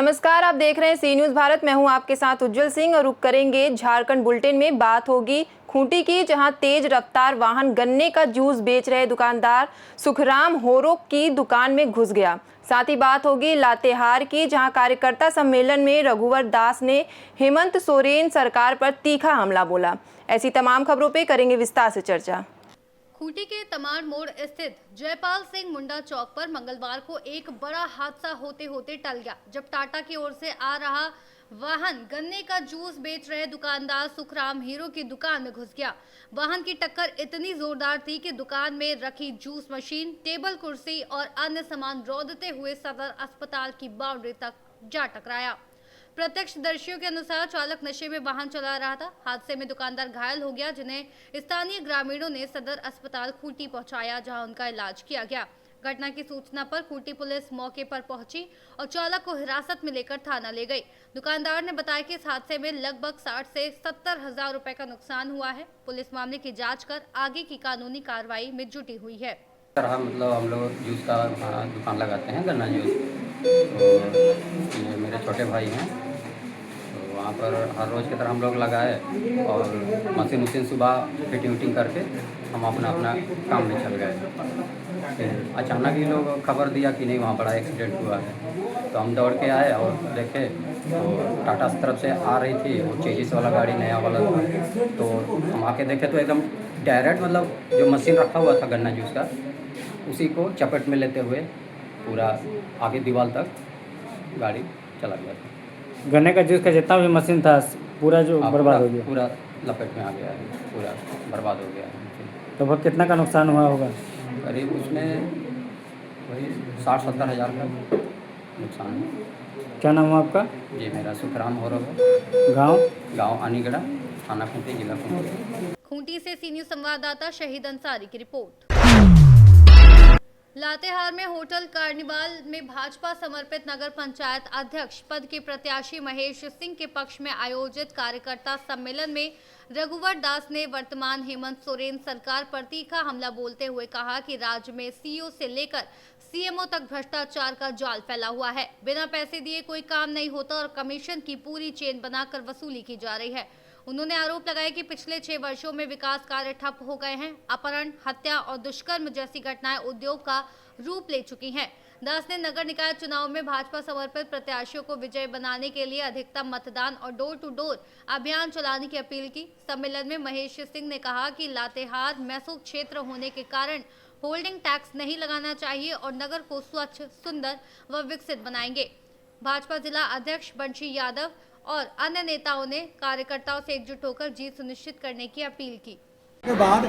नमस्कार, आप देख रहे हैं सी न्यूज़ भारत। मैं हूं आपके साथ उज्जवल सिंह और रुक करेंगे झारखंड बुलेटिन में। बात होगी खूंटी की, जहां तेज रफ्तार वाहन गन्ने का जूस बेच रहे दुकानदार सुखराम होरो की दुकान में घुस गया। साथ ही बात होगी लातेहार की, जहां कार्यकर्ता सम्मेलन में रघुवर दास ने हेमंत सोरेन सरकार पर तीखा हमला बोला। ऐसी तमाम खबरों पर करेंगे विस्तार से चर्चा। खूंटी के तमाड़ मोड़ स्थित जयपाल सिंह मुंडा चौक पर मंगलवार को एक बड़ा हादसा होते होते टल गया, जब टाटा की ओर से आ रहा वाहन गन्ने का जूस बेच रहे दुकानदार सुखराम हीरो की दुकान में घुस गया। वाहन की टक्कर इतनी जोरदार थी कि दुकान में रखी जूस मशीन, टेबल कुर्सी और अन्य सामान रौंदते हुए सदर अस्पताल की बाउंड्री तक जा टकराया। प्रत्यक्षदर्शियों के अनुसार चालक नशे में वाहन चला रहा था। हादसे में दुकानदार घायल हो गया, जिन्हें स्थानीय ग्रामीणों ने सदर अस्पताल खूंटी पहुंचाया, जहां उनका इलाज किया गया। घटना की सूचना पर खूंटी पुलिस मौके पर पहुंची और चालक को हिरासत में लेकर थाना ले गई। दुकानदार ने बताया कि इस हादसे में लगभग 60 से 70 हजार रुपए का नुकसान हुआ है। पुलिस मामले की जाँच कर आगे की कानूनी कार्रवाई में जुटी हुई है। मतलब हम लोग जूस का दुकान लगाते हैं, गन्ना जूस। तो ये मेरे छोटे भाई हैं, तो वहाँ पर हर रोज़ की तरह हम लोग लगाए और मशीन सुबह फिटिंग करके हम अपना काम में चल गए। फिर अचानक ही लोग खबर दिया कि नहीं, वहाँ बड़ा एक्सीडेंट हुआ है। तो हम दौड़ के आए और देखे तो टाटा की तरफ से आ रही थी वो चेजिस वाला गाड़ी, नया वाला। तो हम आके देखे तो एकदम डायरेक्ट मतलब जो मशीन रखा हुआ था गन्ना जूस का, उसी को चपेट में लेते हुए पूरा आगे दीवार तक गाड़ी चला गया था। गन्ने का जूस का जितना भी मशीन था पूरा जो बर्बाद हो गया, पूरा लपेट में आ गया है, पूरा बर्बाद हो गया है। तो वह कितना का नुकसान हुआ होगा? करीब उसमें वही 60-70 हज़ार का नुकसान है। क्या नाम है आपका? जी, मेरा सुखराम होरो है। गाँव अनीगढ़ा, थाना खूंटी, जिला खूंटी। खूंटी से सी न्यूज़ संवाददाता शहीद अंसारी की रिपोर्ट। लातेहार में होटल कार्निवाल में भाजपा समर्पित नगर पंचायत अध्यक्ष पद के प्रत्याशी महेश सिंह के पक्ष में आयोजित कार्यकर्ता सम्मेलन में रघुवर दास ने वर्तमान हेमंत सोरेन सरकार पर तीखा हमला बोलते हुए कहा कि राज्य में सीईओ से लेकर सीएमओ तक भ्रष्टाचार का जाल फैला हुआ है। बिना पैसे दिए कोई काम नहीं होता और कमीशन की पूरी चेन बनाकर वसूली की जा रही है। उन्होंने आरोप लगाया कि पिछले 6 वर्षों में विकास कार्य ठप हो गए हैं। अपहरण, हत्या और दुष्कर्म जैसी घटनाएं उद्योग का रूप ले चुकी हैं। दास ने नगर निकाय चुनाव में भाजपा समर्पित प्रत्याशियों को विजय बनाने के लिए अधिकतम मतदान और डोर टू डोर अभियान चलाने की अपील की। सम्मेलन में महेश सिंह ने कहा कि लातेहार मैसूर क्षेत्र होने के कारण होल्डिंग टैक्स नहीं लगाना चाहिए और नगर को स्वच्छ, सुंदर व विकसित बनाएंगे। भाजपा जिला अध्यक्ष बंशी यादव और अन्य नेताओं ने कार्यकर्ताओं से एकजुट होकर जीत सुनिश्चित करने की अपील की। के बाद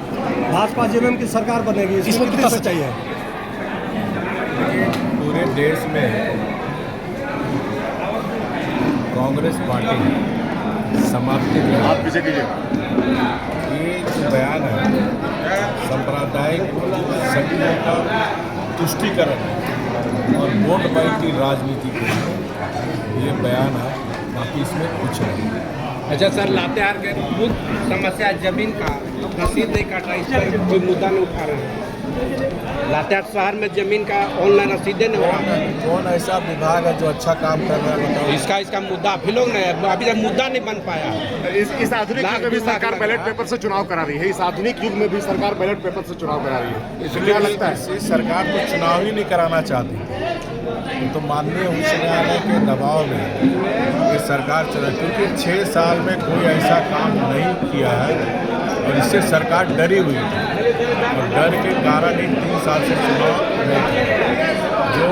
भाजपा जेएमएम की सरकार बनेगी, इसमें कितना सच्चाई है? पूरे देश में कांग्रेस पार्टी समाप्ति में आप पीछे कीजिए, ये जो बयान है सांप्रदायिक शक्तियों का तुष्टीकरण और वोट बैंक की राजनीति के लिए ये बयान है, बाकी इसमें कुछ नहीं। अच्छा सर, लातेहार के मुख्य समस्या जमीन का रसीद नहीं काट रहा, इस पर कोई मुद्दा नहीं उठा रहे हैं। लातेहार शहर में जमीन का ऑनलाइन रसीदें नहीं हो रहा है। कौन ऐसा विभाग है जो अच्छा काम कर रहा है बताओ? इसका मुद्दा अभी लोग नहीं, अभी तक मुद्दा नहीं बन पाया। इस आधुनिक युग में भी सरकार बैलेट पेपर से चुनाव करा रही है। इस आधुनिक युग में भी सरकार बैलेट पेपर से चुनाव करा रही है। इसलिए क्या लगता है सरकार को चुनाव ही नहीं कराना चाहती, तो माननीय उच्च न्यायालय के दबाव में ये सरकार चला, क्योंकि 6 साल में कोई ऐसा काम नहीं किया है और इससे सरकार डरी हुई थी और डर के कारण ही 3 साल से चुनाव नहीं किया। जो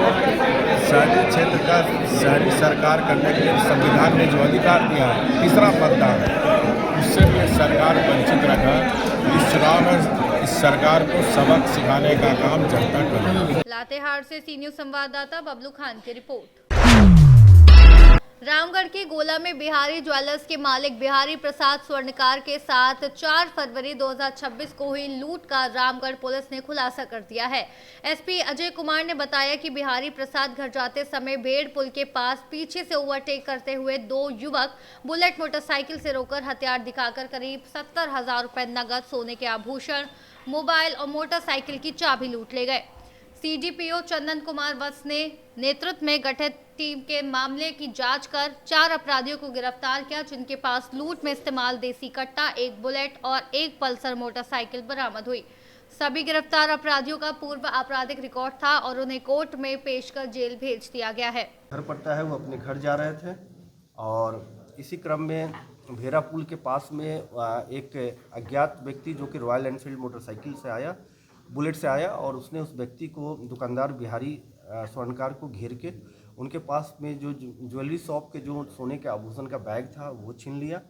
शहरी क्षेत्र का शहरी सरकार करने के लिए संविधान ने जो अधिकार दिया है, तीसरा मतदान, उससे भी सरकार वंचित रखा। इस चुनाव में इस सरकार को सबक सिखाने का काम जनता करेगी। लातेहार से सी न्यूज़ संवाददाता बबलू खान की रिपोर्ट। रामगढ़ के गोला में बिहारी ज्वेलर्स के मालिक बिहारी प्रसाद स्वर्णकार के साथ 4 फरवरी 2026 को हुई लूट का रामगढ़ पुलिस ने खुलासा कर दिया है। एसपी अजय कुमार ने बताया कि बिहारी प्रसाद घर जाते समय भेड़ पुल के पास पीछे से ओवरटेक करते हुए 2 युवक बुलेट मोटरसाइकिल से रोकर हथियार दिखाकर करीब 70 हजार रुपए नगद, सोने के आभूषण, मोबाइल और मोटरसाइकिल की चाबी लूट ले गए। सीडीपीओ चंदन कुमार वत्स ने नेतृत्व में गठित टीम के मामले की जांच कर 4 अपराधियों को गिरफ्तार किया, जिनके पास लूट में इस्तेमाल देसी कट्टा, एक बुलेट और एक पल्सर मोटरसाइकिल बरामद हुई। सभी गिरफ्तार अपराधियों का पूर्व आपराधिक रिकॉर्ड था और उन्हें कोर्ट में पेश कर जेल भेज दिया गया है। घर पड़ता है, वो अपने घर जा रहे थे और इसी क्रम में भेरा पुल के पास में एक अज्ञात व्यक्ति जो कि रॉयल एनफील्ड मोटरसाइकिल से आया, बुलेट से आया और उसने उस व्यक्ति को, दुकानदार बिहारी स्वर्णकार को घेर के उनके पास में जो ज्वेलरी शॉप के जो सोने के आभूषण का बैग था वो छीन लिया।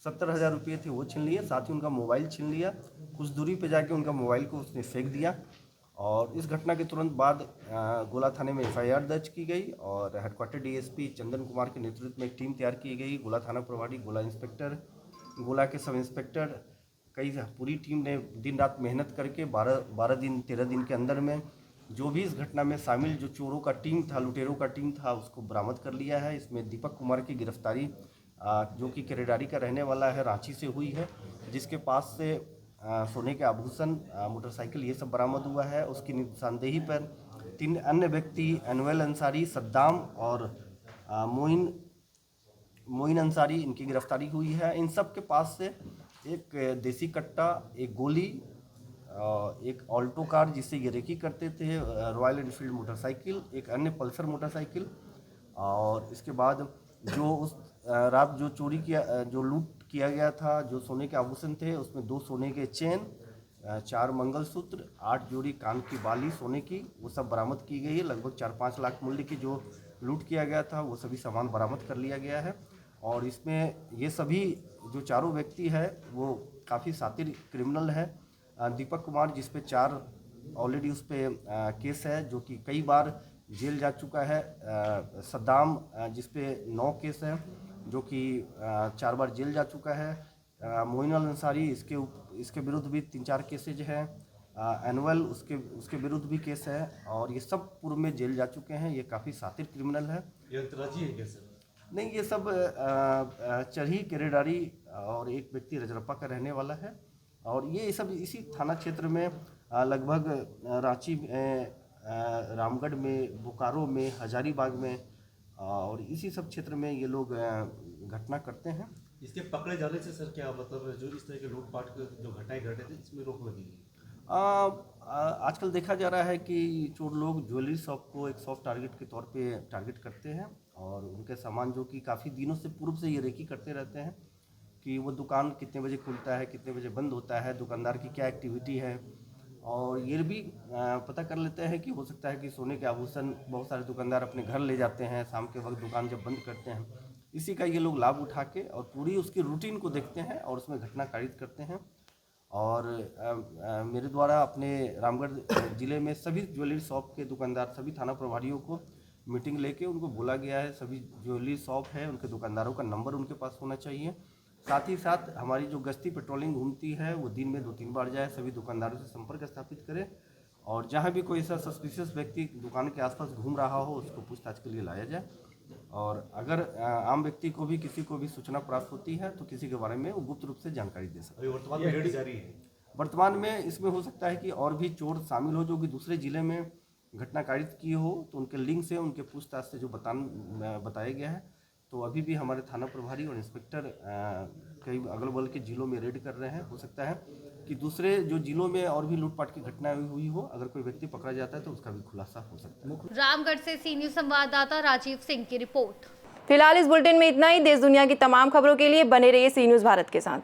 70,000 रुपये थे वो छीन लिए, साथ ही उनका मोबाइल छीन लिया। कुछ दूरी पे जाके उनका मोबाइल को उसने फेंक दिया और इस घटना के तुरंत बाद गोला थाने में FIR दर्ज की गई और हेडक्वार्टर DSP चंदन कुमार के नेतृत्व में एक टीम तैयार की गई। गोला थाना प्रभारी, गोला इंस्पेक्टर, गोला के सब इंस्पेक्टर, पूरी टीम ने दिन रात मेहनत करके 13 दिन के अंदर में जो भी इस घटना में शामिल जो चोरों का टीम था, लुटेरों का टीम था, उसको बरामद कर लिया है। इसमें दीपक कुमार की गिरफ्तारी जो कि केरेडारी का रहने वाला है, रांची से हुई है, जिसके पास से सोने के आभूषण, मोटरसाइकिल ये सब बरामद हुआ है। उसकी निशानदेही पर 3 अन्य व्यक्ति एनुअल अंसारी, सद्दाम और मोइन अंसारी, इनकी गिरफ्तारी हुई है। इन सब के पास से एक देसी कट्टा, एक गोली, एक ऑल्टो कार जिससे ये रेकी करते थे, रॉयल एनफील्ड मोटरसाइकिल, एक अन्य पल्सर मोटरसाइकिल और इसके बाद जो उस रात जो चोरी किया, जो लूट किया गया था, जो सोने के आभूषण थे, उसमें 2 सोने के चेन, 4 मंगलसूत्र, 8 जोड़ी कान की बाली सोने की, वो सब बरामद की गई है। लगभग 4-5 लाख मूल्य की जो लूट किया गया था वो सभी सामान बरामद कर लिया गया है। और इसमें ये सभी जो चारों व्यक्ति है वो काफ़ी शातिर क्रिमिनल है। दीपक कुमार जिस पे 4 ऑलरेडी उस पर केस है, जो कि कई बार जेल जा चुका है। सद्दाम जिस पे 9 केस है, जो कि 4 बार जेल जा चुका है। मोइन अंसारी इसके विरुद्ध भी 3-4 केसेज हैं। एनुअल उसके विरुद्ध भी केस है और ये सब पूर्व में जेल जा चुके हैं। ये काफ़ी शातिर क्रिमिनल है। ये अंतर्राज्यीय है क्या सर? नहीं, ये सब चरही, केरेडारी और एक व्यक्ति रजरप्पा का रहने वाला है और ये सब इसी थाना क्षेत्र में लगभग रांची में, रामगढ़ में, बोकारो में, हजारीबाग में और इसी सब क्षेत्र में ये लोग घटना करते हैं। इसके पकड़े जाने से सर क्या मतलब जो इस तरह के लूटपाट के जो घटनाएं घटे थे इसमें रोक लगेगी? आजकल देखा जा रहा है कि चोर लोग ज्वेलरी शॉप को एक सॉफ्ट टारगेट के तौर पे टारगेट करते हैं और उनके सामान जो कि काफ़ी दिनों से पूर्व से ये रेकी करते रहते हैं कि वो दुकान कितने बजे खुलता है, कितने बजे बंद होता है, दुकानदार की क्या एक्टिविटी है और ये भी पता कर लेते हैं कि हो सकता है कि सोने के आभूषण बहुत सारे दुकानदार अपने घर ले जाते हैं, शाम के वक्त दुकान जब बंद करते हैं, इसी का ये लोग लाभ उठा के और पूरी उसकी रूटीन को देखते हैं और उसमें घटना कारित करते हैं। और मेरे द्वारा अपने रामगढ़ ज़िले में सभी ज्वेलरी शॉप के दुकानदार, सभी थाना प्रभारियों को मीटिंग लेके उनको बोला गया है, सभी ज्वेलरी शॉप है उनके दुकानदारों का नंबर उनके पास होना चाहिए। साथ ही साथ हमारी जो गश्ती पेट्रोलिंग घूमती है वो दिन में 2-3 बार जाए, सभी दुकानदारों से संपर्क स्थापित करें और जहाँ भी कोई ऐसा सस्पिशियस व्यक्ति दुकान के आसपास घूम रहा हो उसको पूछताछ के लिए लाया जाए। और अगर आम व्यक्ति को भी किसी को भी सूचना प्राप्त होती है तो किसी के बारे में वो गुप्त रूप से जानकारी दे सकते हैं। वर्तमान में रेड जारी है। वर्तमान में इसमें हो सकता है कि और भी चोर शामिल हो जो कि दूसरे जिले में घटना कारित किए हो, तो उनके लिंक से, उनके पूछताछ से जो बताया गया है, तो अभी भी हमारे थाना प्रभारी और इंस्पेक्टर कई अगल बगल के जिलों में रेड कर रहे हैं। हो सकता है कि दूसरे जो जिलों में और भी लूटपाट की घटनाएं हुई हो, अगर कोई व्यक्ति पकड़ा जाता है तो उसका भी खुलासा हो सकता है। रामगढ़ से सी न्यूज़ संवाददाता राजीव सिंह की रिपोर्ट। फिलहाल इस बुलेटिन में इतना ही। देश दुनिया की तमाम खबरों के लिए बने रहिए सी न्यूज़ भारत के साथ।